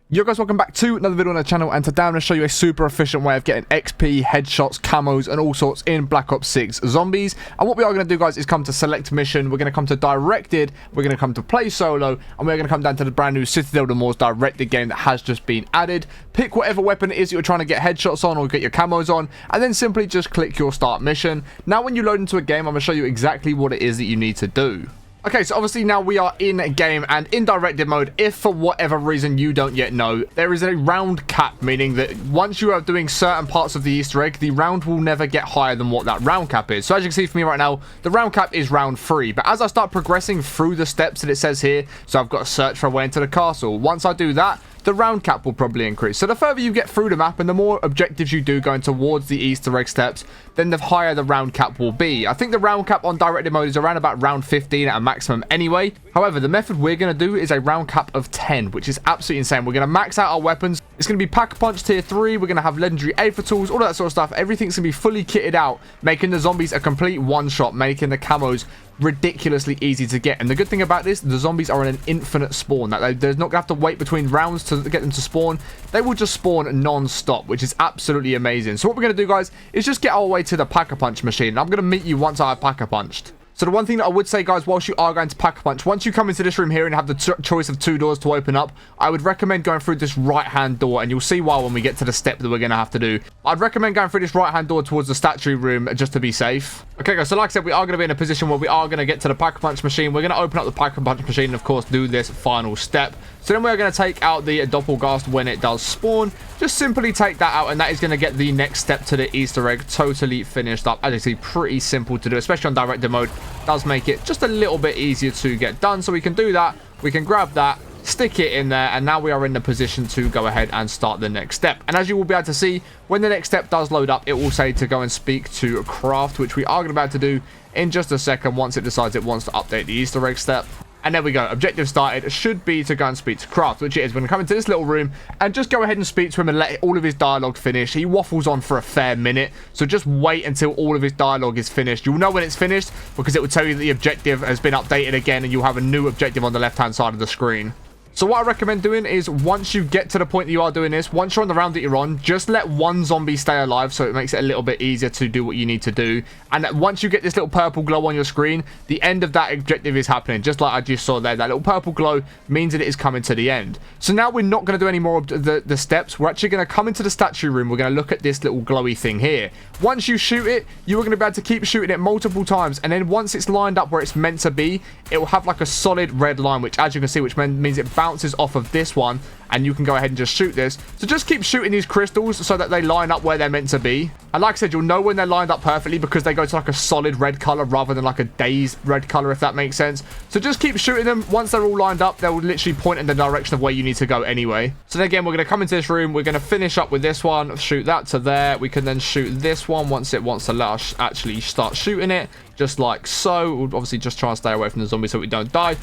Yo guys, welcome back to another video on the channel, and today I'm going to show you a super efficient way of getting XP, headshots, camos and all sorts in Black Ops 6 Zombies. And what we are going to do, guys, is come to select mission, we're going to come to directed, we're going to come to play solo, and we're going to come down to the brand new Citadel de Moors directed game that has just been added. Pick whatever weapon it is you're trying to get headshots on or get your camos on, and then simply just click your start mission. Now when you load into a game, I'm going to show you exactly what it is that you need to do. Okay, so obviously now we are in a game, and in directed mode, if for whatever reason you don't yet know, there is a round cap, meaning that once you are doing certain parts of the Easter egg, the round will never get higher than what that round cap is. So as you can see for me right now, the round cap is round 3, but as I start progressing through the steps that it says here, so I've got to search for a way into the castle. Once I do that, the round cap will probably increase. So the further you get through the map and the more objectives you do going towards the Easter egg steps, then the higher the round cap will be. I think the round cap on directed mode is around about round 15 at a maximum anyway. However, the method we're going to do is a round cap of 10, which is absolutely insane. We're going to max out our weapons. It's going to be Pack-a-Punch tier 3. We're going to have legendary Aether tools, all that sort of stuff. Everything's going to be fully kitted out, making the zombies a complete one-shot, making the camos ridiculously easy to get. And the good thing about this, the zombies are in an infinite spawn. That there's not going to have to wait between rounds to get them to spawn. They will just spawn non-stop, which is absolutely amazing. So what we're going to do, guys, is just get our way to the Pack-a-Punch machine. And I'm going to meet you once I have Pack-a-Punched. So the one thing that I would say, guys, whilst you are going to Pack-a-Punch, once you come into this room here and have the choice of 2 doors to open up, I would recommend going through this right-hand door, and you'll see why when we get to the step that we're going to have to do. I'd recommend going through this right-hand door towards the statue room just to be safe. Okay, guys, so like I said, we are going to be in a position where we are going to get to the Pack-a-Punch machine. We're going to open up the Pack-a-Punch machine and, of course, do this final step. So then we're going to take out the Doppelgast when it does spawn. Just simply take that out, and that is going to get the next step to the Easter egg totally finished up. As you see, pretty simple to do, especially on directed mode. Does make it just a little bit easier to get done. So we can do that. We can grab that, stick it in there, and now we are in the position to go ahead and start the next step. And as you will be able to see, when the next step does load up, it will say to go and speak to Craft, which we are going to be able to do in just a second once it decides it wants to update the Easter egg step. And there we go. Objective started should be to go and speak to Craft, which it is. We're going to come into this little room and just go ahead and speak to him and let all of his dialogue finish. He waffles on for a fair minute, so just wait until all of his dialogue is finished. You'll know when it's finished because it will tell you that the objective has been updated again, and you'll have a new objective on the left-hand side of the screen. So what I recommend doing is, once you get to the point that you are doing this, once you're on the round that you're on, just let one zombie stay alive so it makes it a little bit easier to do what you need to do. And once you get this little purple glow on your screen, the end of that objective is happening. Just like I just saw there, that little purple glow means that it is coming to the end. So now we're not going to do any more of the steps. We're actually going to come into the statue room. We're going to look at this little glowy thing here. Once you shoot it, you are going to be able to keep shooting it multiple times. And then once it's lined up where it's meant to be, it will have like a solid red line, which as you can see, which means it bounces off of this one, and you can go ahead and just shoot this. So just keep shooting these crystals so that they line up where they're meant to be. And like I said, you'll know when they're lined up perfectly because they go to like a solid red color rather than like a dazed red color, if that makes sense. So just keep shooting them. Once they're all lined up, they'll literally point in the direction of where you need to go anyway. So then again, we're going to come into this room. We're going to finish up with this one, shoot that to there. We can then shoot this one once it wants to let us actually start shooting it, just like so. We'll obviously just try and stay away from the zombies so we don't die.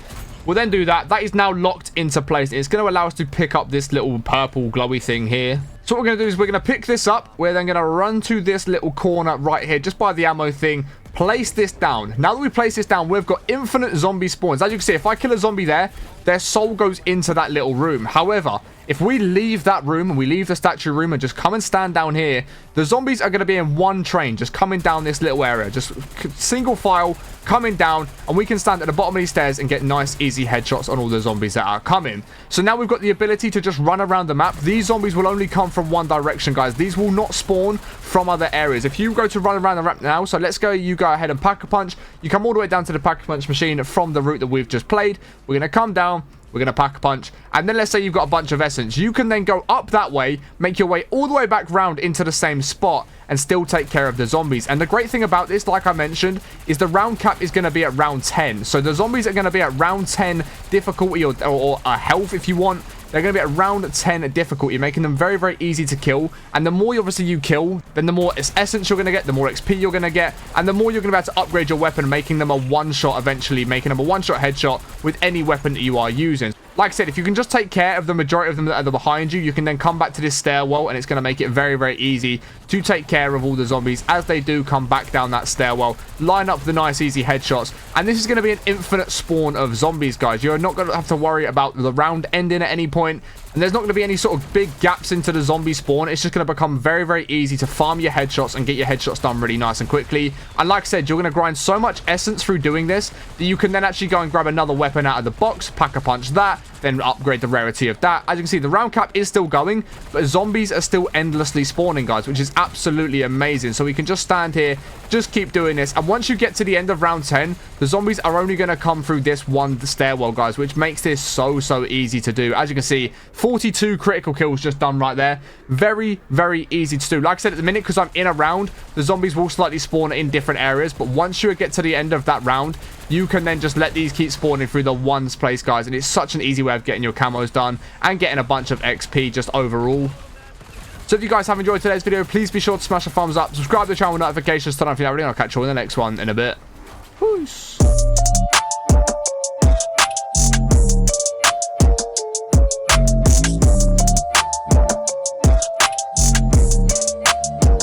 We'll then do that. That is now locked into place. It's going to allow us to pick up this little purple glowy thing here. So what we're going to do is we're going to pick this up. We're then going to run to this little corner right here, just by the ammo thing. Place this down. Now that we place this down, we've got infinite zombie spawns. As you can see, if I kill a zombie there, their soul goes into that little room. However, if we leave that room and we leave the statue room and just come and stand down here, the zombies are going to be in one train, just coming down this little area. Just single file coming down, and we can stand at the bottom of these stairs and get nice, easy headshots on all the zombies that are coming. So now we've got the ability to just run around the map. These zombies will only come from one direction, guys. These will not spawn from other areas. If you go to run around the map now, so let's go, you go ahead and Pack-a-Punch. You come all the way down to the Pack-a-Punch machine from the route that we've just played. We're going to come down. We're going to Pack-a-Punch, and then let's say you've got a bunch of essence. You can then go up that way, make your way all the way back round into the same spot, and still take care of the zombies. And the great thing about this, like I mentioned, is the round cap is going to be at round 10. So the zombies are going to be at round 10 difficulty or health if you want. They're going to be at round 10 difficulty, making them very, very easy to kill. And the more obviously you kill, then the more essence you're going to get, the more XP you're going to get, and the more you're going to be able to upgrade your weapon, making them a one-shot eventually, making them a one-shot headshot with any weapon that you are using. like I said, if you can just take care of the majority of them that are behind you, you can then come back to this stairwell, and it's going to make it very, very easy to take care of all the zombies as they do come back down that stairwell. Line up the nice, easy headshots, and this is going to be an infinite spawn of zombies, guys. You're not going to have to worry about the round ending at any point, and there's not going to be any sort of big gaps into the zombie spawn. It's just going to become very, very easy to farm your headshots and get your headshots done really nice and quickly. And like I said, you're going to grind so much essence through doing this that you can then actually go and grab another weapon out of the box, pack-a-punch that, then upgrade the rarity of that. As you can see, the round cap is still going, but zombies are still endlessly spawning, guys, which is absolutely amazing. So we can just stand here, just keep doing this, and once you get to the end of round 10, the zombies are only going to come through this one stairwell, guys, which makes this so easy to do. As you can see, 42 critical kills just done right there. Very, very easy to do. Like I said, at the minute, because I'm in a round, the zombies will slightly spawn in different areas, but once you get to the end of that round, you can then just let these keep spawning through the ones place, guys, and it's such an easy way of getting your camos done and getting a bunch of XP just overall. So if you guys have enjoyed today's video, please be sure to smash a thumbs up, subscribe to the channel with notifications, turn on if you're not already, and I'll catch you all in the next one in a bit. Peace.